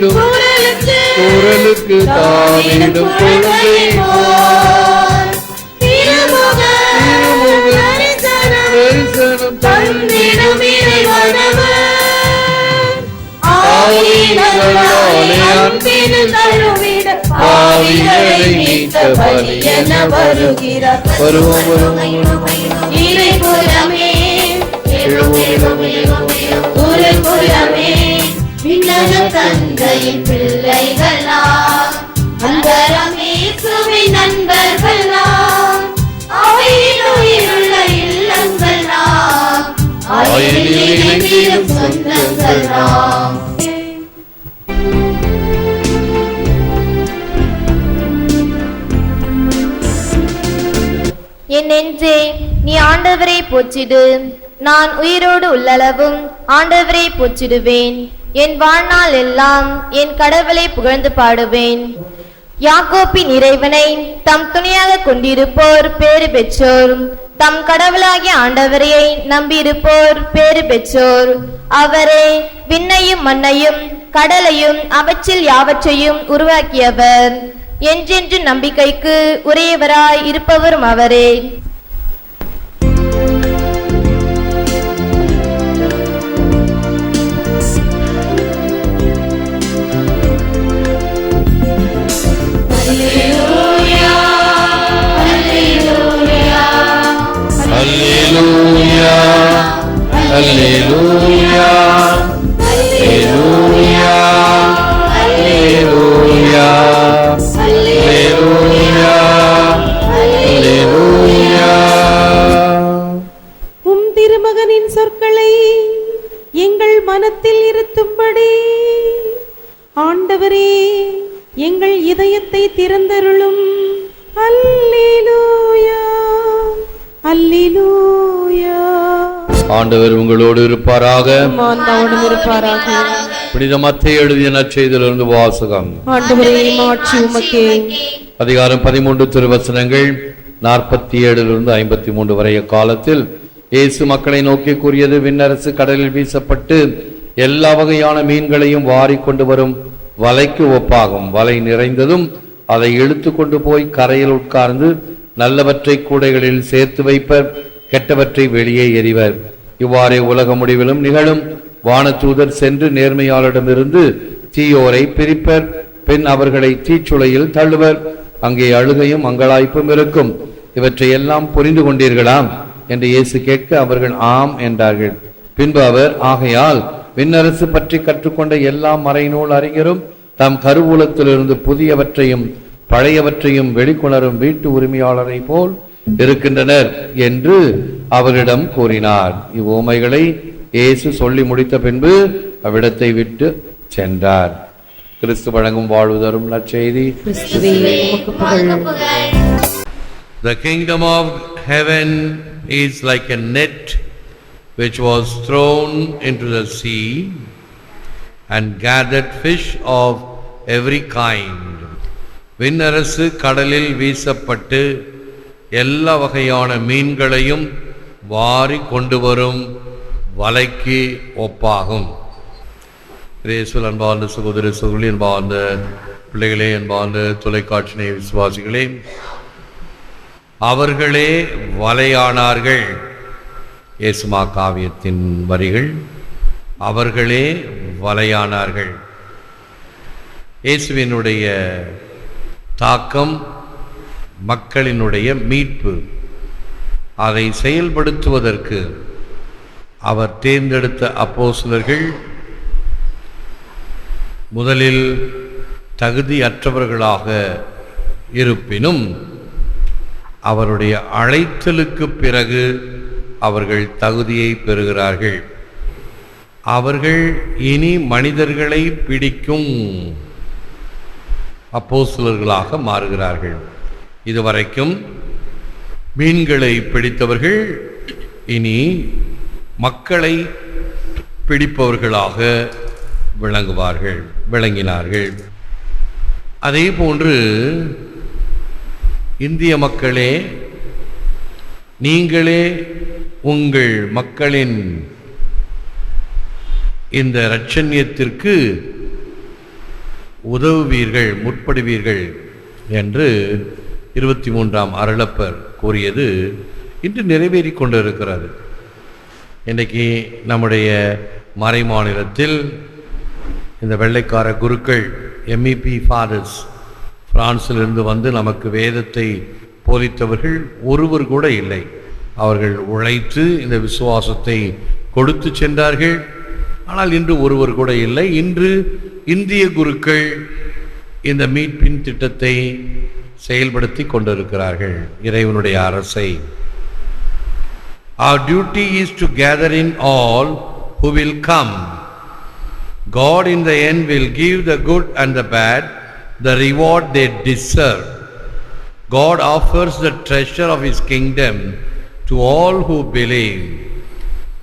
தாவிடும் குரலுக்கு தாவிடும் குழந்தை தரிசனம் தந்திடும் இறைவனவர் பாவிகளை மீட்ட பலியென வருகிறார். இறைகுலமே குலகுலமே விண்ணக தந்தையின் பிள்ளைகளா, அந்தரமே சுவை நண்பர்களா, அவையிலுள்ள இல்லங்களா, ஆயிரம் சொந்தங்களா. என் நெஞ்சே நீ ஆண்டவரை போற்றிடு, நான் உயிரோடு உள்ளளவும் ஆண்டவரை போற்றிடுவேன். என் வாழ்நாள் எல்லாம் என் கடவுளை புகழ்ந்து பாடுவேன். யாக்கோப்பின் இறைவனை தம் துணையாக கொண்டிருப்போர் பேறு பெற்றோர், தம் கடவுளாகிய ஆண்டவரையை நம்பியிருப்போர் பேறு பெற்றோர். அவரே விண்ணையும் மண்ணையும் கடலையும் அவற்றில் யாவற்றையும் உருவாக்கியவர். என்றென்று நம்பிக்கைக்கு உரியவராய் இருப்பவரும் அவரே. அல்லேலூயா அல்லேலூயா அல்லேலூயா அல்லேலூயா அல்லேலூயா அல்லேலூயா அல்லேலூயா. உம் திருமகனின் சொற்களை எங்கள் மனத்தில் இருத்தும்படி ஆண்டவரே எங்கள் இதயத்தை திறந்தருளும். அல்லேலூயா அல்லேலூயா. ஆண்டவர் உங்களோடு இருப்பாராக. இருப்பாராக. புனித மத்தேயு எழுதிய நற்செய்தியிலிருந்து வாசகம். ஆண்டவரே மாட்சி உமக்கே. அதிகாரம் 13 திருவசனங்கள் 47 53 வரைய காலத்தில் இயேசு மக்களை நோக்கி கூறியது, விண்ணரசு கடலில் வீசப்பட்டு எல்லா வகையான மீன்களையும் வாரி கொண்டு வரும் வலைக்கு ஒப்பாகும். வலை நிறைந்ததும் அதை இழுத்து கொண்டு போய் கரையில் உட்கார்ந்து நல்லவற்றை கூடைகளில் சேர்த்து வைப்பர், கெட்டவற்றை வெளியே எறிவர். இவ்வாறே உலக முடிவிலும் நிகழும். வானதூதர் சென்று நேர்மையாளரிடமிருந்து தீயோரை பிரிப்பர், பின் அவர்களை தீச்சுளையில் தள்ளுவர். அங்கே அழுகையும் அங்கலாய்ப்பும் இருக்கும். இவற்றை எல்லாம் புரிந்து கொண்டீர்களாம் என்று இயேசு கேட்க அவர்கள் ஆம் என்றார்கள். பின்பு அவர், ஆகையால் விண்ணரசு பற்றி கற்றுக்கொண்ட எல்லா மறைநூல் அறிஞரும் தம் கருவூலத்திலிருந்து புதியவற்றையும் பழையவற்றையும் வெளிக்கொணரும் வீட்டு உரிமையாளரை போல் இருக்கின்றனர் என்று அவரிடம் கூறினார். இவ்வுமைகளை இயேசு சொல்லி முடித்த பின்பு அவ்விடத்தை விட்டு சென்றார். கிறிஸ்து வழங்கும் வாழ்வு தரும் நற்செய்தி. The kingdom of heaven is like a net which was thrown into the sea and gathered fish of every kind. விண்ணரசு கடலில் வீசப்பட்டு எல்லா வகையான மீன்களையும் வாரி கொண்டு வரும் வலைக்கு ஒப்பாகும். இயேசுவில் அன்பார்ந்த சகோதர சகோதரி, அன்பார்ந்த பிள்ளைகளே, அன்பார்ந்த தொலைக்காட்சி நேய விசுவாசிகளே, அவர்களே வலையானார்கள். இயேசுமா காவியத்தின் வரிகள். அவர்களே வலையானார்கள். இயேசுவினுடைய தாக்கம், மக்களினுடைய மீட்பு, அதை செயல்படுத்துவதற்கு அவர் தேர்ந்தெடுத்த அப்போஸ்தலர்கள் முதலில் தகுதியற்றவர்களாக இருப்பினும் அவருடைய அழைத்தலுக்கு பிறகு அவர்கள் தகுதியை பெறுகிறார்கள். அவர்கள் இனி மனிதர்களை பிடிக்கும் அப்போஸ்தலர்களாக மாறுகிறார்கள். இதுவரைக்கும் மீன்களை பிடித்தவர்கள் இனி மக்களை பிடிப்பவர்களாக விளங்கினார்கள். அதே போன்று இந்திய மக்களே, நீங்களே உங்கள் மக்களின் இந்த இரட்சண்யத்திற்கு உதவுவீர்கள், முற்படுவீர்கள் என்று 23ஆம் அருளப்பர் கூறியது இன்று நிறைவேறி கொண்டிருக்கிறது. இன்றைக்கு நம்முடைய மறை மாநிலத்தில் இந்த வெள்ளைக்கார குருக்கள் MEP ஃபாதர்ஸ் பிரான்சிலிருந்து வந்து நமக்கு வேதத்தை போதித்தவர்கள் ஒருவர் கூட இல்லை. அவர்கள் உழைத்து இந்த விசுவாசத்தை கொடுத்து சென்றார்கள். ஆனால் இன்று ஒருவர் கூட இல்லை. இன்று இந்திய குருக்கள் இந்த மீட்பின் திட்டத்தை செயல்படுத்தி கொண்டிருக்கிறார்கள், இறைவனுடைய அரசை. Our duty is to gather in all who will come. God in the end will give the good and the bad the reward they deserve. God offers the treasure of His kingdom to all who believe.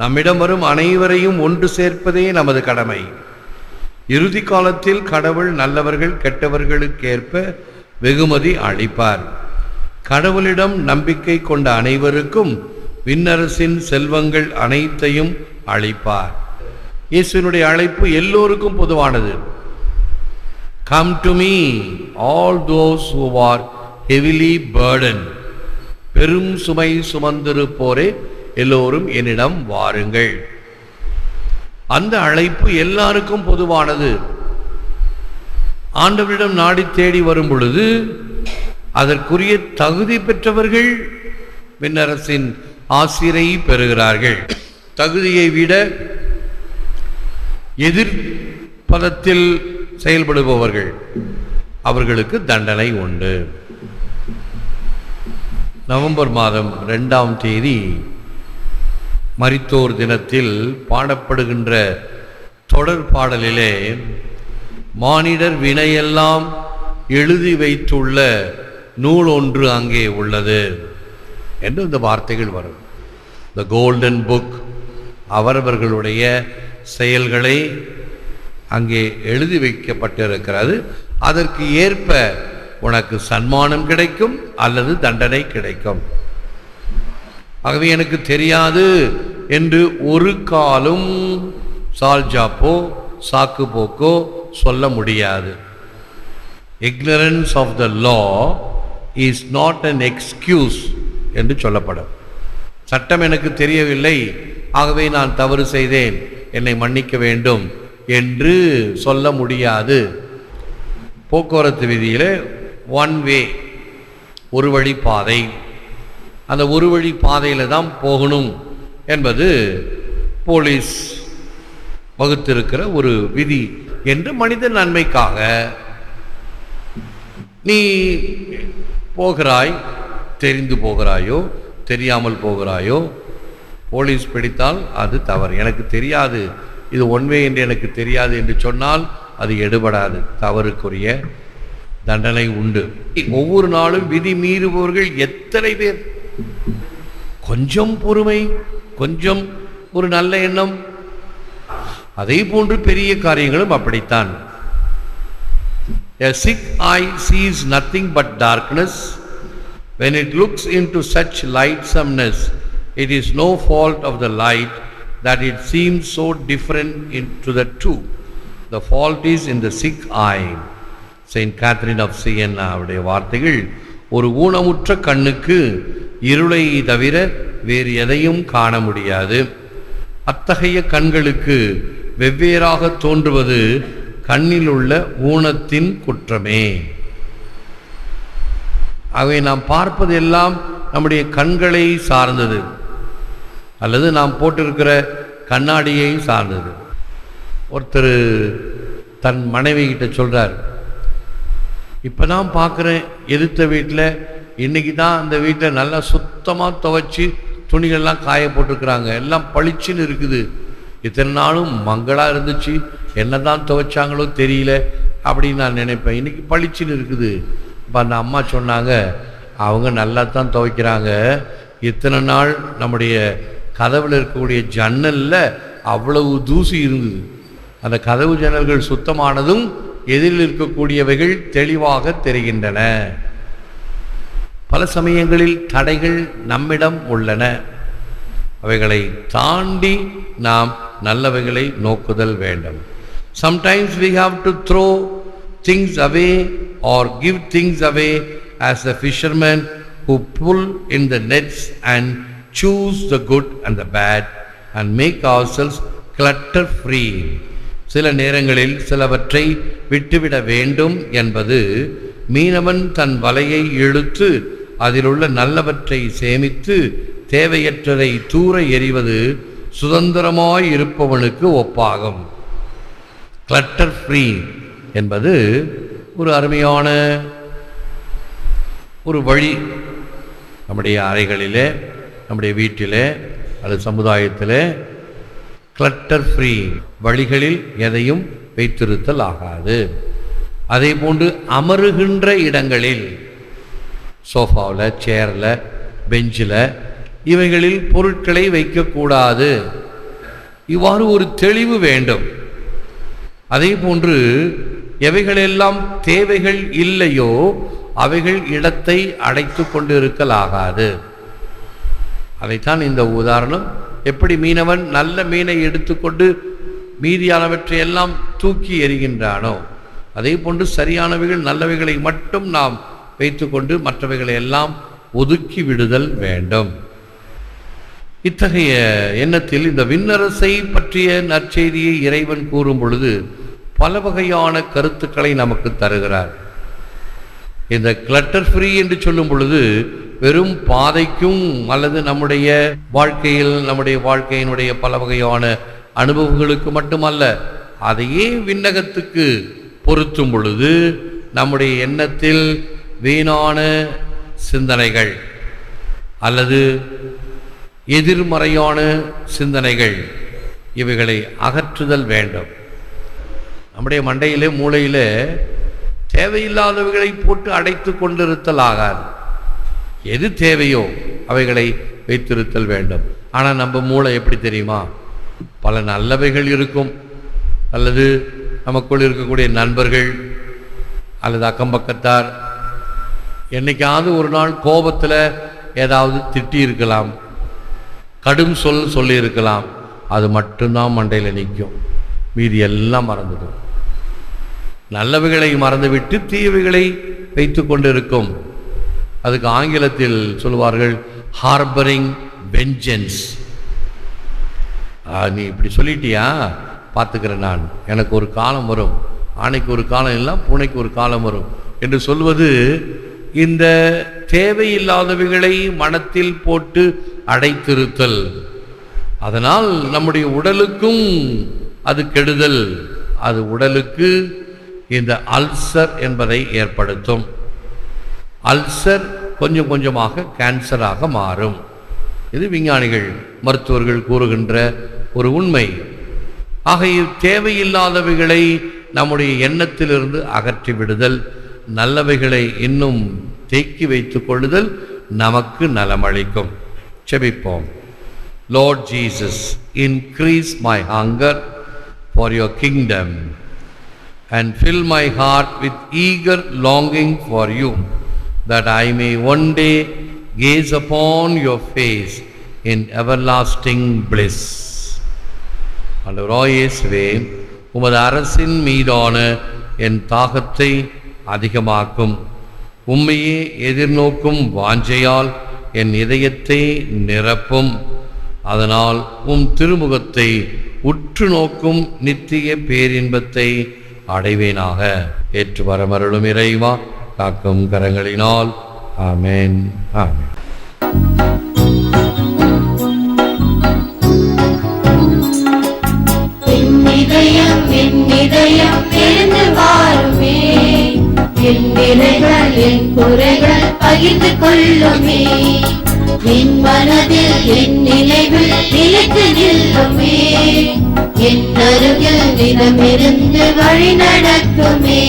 நம்மிடம் வரும் அனைவரையும் ஒன்று சேர்ப்பதே நமது கடமை. இறுதி காலத்தில் கடவுள் நல்லவர்கள் கெட்டவர்களுக்கேற்ப வெகுமதி அளிப்பார். கடவுளிடம் நம்பிக்கை கொண்ட அனைவருக்கும் விண்ணரசின் செல்வங்கள் அனைத்தையும் அளிப்பார். இயேசுவினுடைய அழைப்பு எல்லோருக்கும் பொதுவானது. Come to me, all those who are heavily burdened. பெரும் சுமை சுமந்திருப்போரே எல்லோரும் என்னிடம் வாருங்கள். அந்த அழைப்பு எல்லாருக்கும் பொதுவானது. ஆண்டவரிடம் நாடி தேடி வரும் பொழுது அதற்குரிய தகுதி பெற்றவர்கள் விண்ணரசின் ஆசிரை பெறுகிறார்கள். தகுதியை விட எதிர்பதத்தில் செயல்படுபவர்கள் அவர்களுக்கு தண்டனை உண்டு. நவம்பர் மாதம் 2ஆம் தேதி மரித்தோர் தினத்தில் பாடப்படுகின்ற தொடர் பாடலிலே மானிடர் வினையெல்லாம் எழுதி வைத்துள்ள நூல் ஒன்று அங்கே உள்ளது என்று இந்த வார்த்தைகள் வரும். த கோல்டன் புக், அவரவர்களுடைய செயல்களை அங்கே எழுதி வைக்கப்பட்டிருக்கிறது. அதற்கு ஏற்ப உனக்கு சன்மானம் கிடைக்கும் அல்லது தண்டனை கிடைக்கும். ஆகவே எனக்கு தெரியாது என்று ஒரு காலும் சால்ஜாப்போ சாக்கு போக்கோ சொல்ல முடியாது. Ignorance of the law is not an excuse என்று சொல்லப்படும். சட்டம் எனக்கு தெரியவில்லை, ஆகவே நான் தவறு செய்தேன், என்னை மன்னிக்க வேண்டும் என்று சொல்ல முடியாது. போக்குவரத்து விதியில் ஒன் வே, ஒரு வழி பாதை, அந்த ஒரு வழி பாதையில் தான் போகணும் என்பது போலீஸ் வகுத்திருக்கிற ஒரு விதி என்று மனித நன்மைக்காக நீ போகிறாய், தெரிந்து போகிறாயோ தெரியாமல் போகிறாயோ, போலீஸ் பிடித்தால் அது தவறு. எனக்கு தெரியாது, இது ஒன்வே என்று எனக்கு தெரியாது என்று சொன்னால் அது எடுபடாது, தவறுக்குரிய தண்டனை உண்டு. ஒவ்வொரு நாளும் விதி மீறுபவர்கள் எத்தனை பேர்! கொஞ்சம் பொறுமை, கொஞ்சம் ஒரு நல்ல எண்ணம், அதே போன்று பெரிய காரியங்களும் அப்படித்தான். A sick eye sees nothing but darkness. When it looks into such lightsomeness, it is no fault of the light that it seems so different into the two. The fault is in the sick eye. Saint Catherine of Siena அவருடைய வார்த்தைகள், ஒரு ஊனமுற்ற கண்ணுக்கு இருளை தவிர வேறு எதையும் காண முடியாது. அத்தகைய கண்களுக்கு வெவ்வேறாக தோன்றுவது கண்ணில் உள்ள ஊனத்தின் குற்றமே. அவை நாம் பார்ப்பது எல்லாம் நம்முடைய கண்களை சார்ந்தது அல்லது நாம் போட்டிருக்கிற கண்ணாடியை சார்ந்தது. ஒருத்தர் தன் மனைவி கிட்ட சொல்றார், இப்போ தான் பார்க்குறேன் எதிர்த்த வீட்டில் இன்னைக்கு தான் அந்த வீட்டில் நல்லா சுத்தமாக துவைச்சி துணிகள்லாம் காய போட்டிருக்கிறாங்க, எல்லாம் பளிச்சுன்னு இருக்குது. இத்தனை நாளும் மங்களாக இருந்துச்சு, என்ன தான் துவைச்சாங்களோ தெரியல அப்படின்னு நான் நினைப்பேன். இன்னைக்கு பளிச்சுன்னு இருக்குது. இப்போ அந்த அம்மா சொன்னாங்க, அவங்க நல்லா தான் துவைக்கிறாங்க, இத்தனை நாள் நம்முடைய கதவில் இருக்கக்கூடிய ஜன்னலில் அவ்வளவு தூசி இருந்தது. அந்த கதவு ஜன்னல்கள் சுத்தமானதும் எதிரில் இருக்கக்கூடியவைகள் தெளிவாக தெரிகின்றன. பல சமயங்களில் தடைகள் நம்மிடம் உள்ளன, அவைகளை தாண்டி நாம் நல்லவைகளை நோக்குதல் வேண்டும். Sometimes we have to throw things away or give things away as the fishermen who pull in the nets and choose the good and the bad and make ourselves clutter free. சில நேரங்களில் சிலவற்றை விட்டுவிட வேண்டும் என்பது மீனவன் தன் வலையை இழுத்து அதிலுள்ள நல்லவற்றை சேமித்து தேவையற்றதை தூர எறிவது சுதந்திரமாய் இருப்பவனுக்கு ஒப்பாகும். கிளட்டர் ஃப்ரீ என்பது ஒரு அருமையான ஒரு வழி. நம்முடைய அறைகளிலே, நம்முடைய வீட்டிலே அல்லது சமுதாயத்திலே கிளட்டர் ஃப்ரீ வழிகளில் எதையும் வைத்திருத்தல் ஆகாது. அதே போன்று அமருகின்ற இடங்களில், சோஃபாவில், சேரில், பெஞ்சில், இவைகளில் பொருட்களை வைக்கக்கூடாது. இவ்வாறு ஒரு தெளிவு வேண்டும். அதே போன்று எவைகளெல்லாம் தேவைகள் இல்லையோ அவைகள் இடத்தை அடைத்து கொண்டு இருக்கலாகாது. அதைத்தான் இந்த உதாரணம். எப்படி மீனவன் நல்ல மீனை எடுத்துக்கொண்டு மீதியானவற்றை எல்லாம் தூக்கி எறிகின்றானோ, அதே போன்று சரியானவைகள் நல்லவைகளை மட்டும் நாம் வைத்துக்கொண்டு மற்றவைகளை எல்லாம் ஒதுக்கி விடுதல் வேண்டும். இத்தகைய எண்ணத்தில் இந்த விண்ணரசை பற்றிய நற்செய்தியை இறைவன் கூறும் பொழுது பல வகையான கருத்துக்களை நமக்கு தருகிறார். இந்த கிளட்டர் ஃப்ரீ என்று சொல்லும் பொழுது வெறும் பாதைக்கும் அல்லது நம்முடைய வாழ்க்கையில் நம்முடைய வாழ்க்கையினுடைய பல வகையான அனுபவங்களுக்கு மட்டுமல்ல, அதையே விண்ணகத்துக்கு பொருத்தும் பொழுது நம்முடைய எண்ணத்தில் வீணான சிந்தனைகள் அல்லது எதிர்மறையான சிந்தனைகள் இவைகளை அகற்றுதல் வேண்டும். நம்முடைய மண்டையிலே மூளையிலே தேவையில்லாதவைகளை போட்டு அடைத்து கொண்டிருத்தல் ஆகாது. எது தேவையோ அவைகளை வைத்திருத்தல் வேண்டும். ஆனால் நம்ம மூளை எப்படி தெரியுமா? பல நல்லவைகள் இருக்கும், அல்லது நமக்குள் இருக்கக்கூடிய நண்பர்கள் அல்லது அக்கம்பக்கத்தார் என்னைக்காவது ஒரு நாள் கோபத்தில் ஏதாவது திட்டி இருக்கலாம், கடும் சொல்லி இருக்கலாம். அது மட்டும்தான் மண்டையில் நிற்கும், மீதி எல்லாம் மறந்துடும். நல்லவைகளை மறந்துவிட்டு தீயவைகளை வைத்து கொண்டு இருக்கும். அதுக்கு ஆங்கிலத்தில் சொல்லுவார்கள் ஹார்பரிங் வெஞ்சன்ஸ். நீ இப்படி சொல்லிட்டியா, பார்த்துக்கிறேன் நான், எனக்கு ஒரு காலம் வரும், ஆணைக்கு ஒரு காலம் இல்லை பூனைக்கு ஒரு காலம் வரும் என்று சொல்வது இந்த தேவையில்லாதவைகளை மனத்தில் போட்டு அடைத்திருத்தல். அதனால் நம்முடைய உடலுக்கும் அது கெடுதல். அது உடலுக்கு இந்த அல்சர் என்பதை ஏற்படுத்தும். அல்சர் கொஞ்சம் கொஞ்சமாக கேன்சராக மாறும். இது விஞ்ஞானிகள், மருத்துவர்கள் கூறுகின்ற ஒரு உண்மை. ஆக தேவையில்லாதவைகளை நம்முடைய எண்ணத்திலிருந்து அகற்றி விடுதல், நல்லவைகளை இன்னும் தேக்கி வைத்துக் கொள்ளுதல் நமக்கு நலமளிக்கும். செபிப்போம். Lord Jesus, increase my hunger for your kingdom and fill my heart with eager longing for you, that I may one day gaze upon your face in everlasting bliss. ஆண்டவராகிய இயேசுவே, உமது அரசின் மீதான என் தாகத்தை அதிகமாக்கும். உம்மையே எதிர்நோக்கும் வாஞ்சையால் என் இதயத்தை நிரப்பும். அதனால் உம் திருமுகத்தை உற்று நோக்கும் நித்திய பேரின்பத்தை அடைவேனாக. ஏற்று வரமருளும் இறைவா, காக்கும் கரங்களினால். ஆமென், ஆமென். என்னிதயம் எழுந்து வாருமே, என் நிலைகள் என் குறைகள் பகிர்ந்து கொள்ளுமே, என் மனதில் என் நினைவில் நிலைத்து நில்லுமே, என் அருகில் நிலமிருந்து வழி நடக்குமே.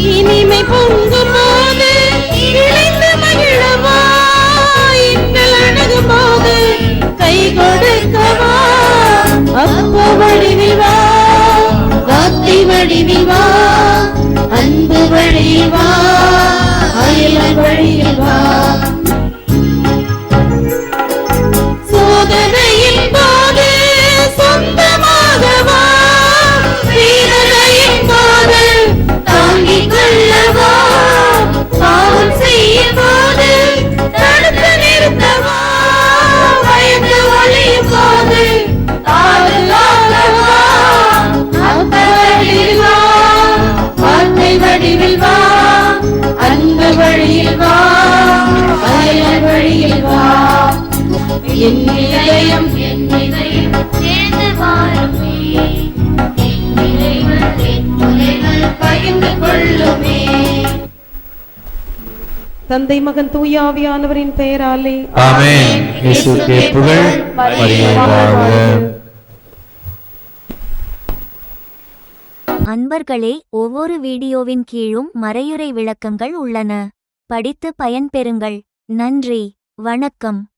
இனிமை பொங்கும் போது இணைந்து மகிழவா, இன்னல் அணுகும் போது கை கொடுக்கவா, அப்ப வடிவில் வா, வார்த்தை வடிவில் வா, அன்பு வழியில் வா, அயலன் வழியில் வா. இதயம் எழுந்து வாருமே என் நிலைகள் என் குறைகள் பகிர்ந்து கொள்ளுமே. தந்தை மகன் தூய ஆவியானவரின் பெயராலே ஆமென். இயேசுவுக்கே புகழ், மரியே வாழ்க. அன்பர்களே, ஒவ்வொரு வீடியோவின் கீழும் மறையுரை விளக்கங்கள் உள்ளன. படித்து பயன்பெறுங்கள். நன்றி. வணக்கம்.